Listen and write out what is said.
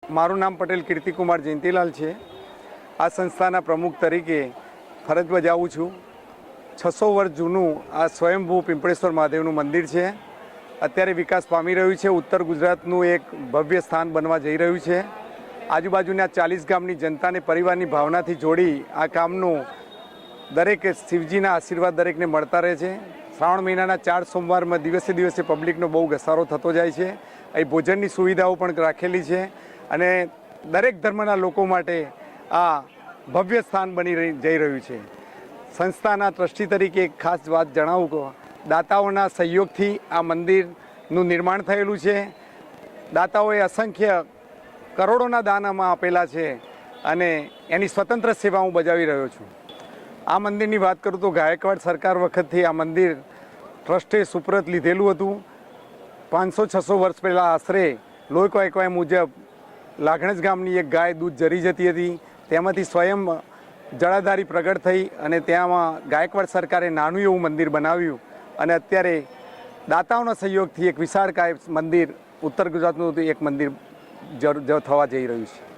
મારું નામ પટેલ કીર્તિકુમાર જયંતિલાલ છે। આ સંસ્થાના પ્રમુખ તરીકે ફરજ બજાવું છું। 600 વર્ષ જૂનું આ સ્વયંભૂ પિંપળેશ્વર મહાદેવનું મંદિર છે। અત્યારે વિકાસ પામી રહ્યું છે। ઉત્તર ગુજરાતનું એક ભવ્ય સ્થાન બનવા જઈ રહ્યું છે। આજુબાજુના 40 ગામની જનતાને પરિવારની ભાવનાથી જોડી આ કામનું દરેક શિવજીના આશીર્વાદ દરેકને મળતા રહે છે। શ્રાવણ મહિનાના 4 સોમવારમાં દિવસે દિવસે પબ્લિકનો બહુ ઘસારો થતો જાય છે। અહીં ભોજનની સુવિધાઓ પણ રાખેલી છે અને દરેક ધર્મના લોકો માટે આ ભવ્ય સ્થાન બની જઈ રહ્યું છે। સંસ્થાના ટ્રસ્ટી તરીકે એક ખાસ વાત જણાવું કે દાતાઓના સહયોગથી આ મંદિરનું નિર્માણ થયેલું છે। દાતાઓએ અસંખ્ય કરોડોના દાન આમાં આપેલા છે અને એની સ્વતંત્ર સેવા હું બજાવી રહ્યો છું। આ મંદિરની વાત કરું તો ગાયકવાડ સરકાર વખતથી આ મંદિર ટ્રસ્ટે સુપ્રત લીધેલું હતું। 500-600 વર્ષ પહેલાં આશરે લોક વાયકવાય મુજબ લાખણજ ગામની એક ગાય દૂધ જરી જતી હતી, તેમાંથી સ્વયં જળાધારી પ્રગટ થઈ અને ત્યાંમાં ગાયકવાડ સરકારે નાનું એવું મંદિર બનાવ્યું અને અત્યારે દાતાઓના સહયોગથી એક વિશાળકાય મંદિર ઉત્તર ગુજરાતનું એક મંદિર થવા જઈ રહ્યું છે।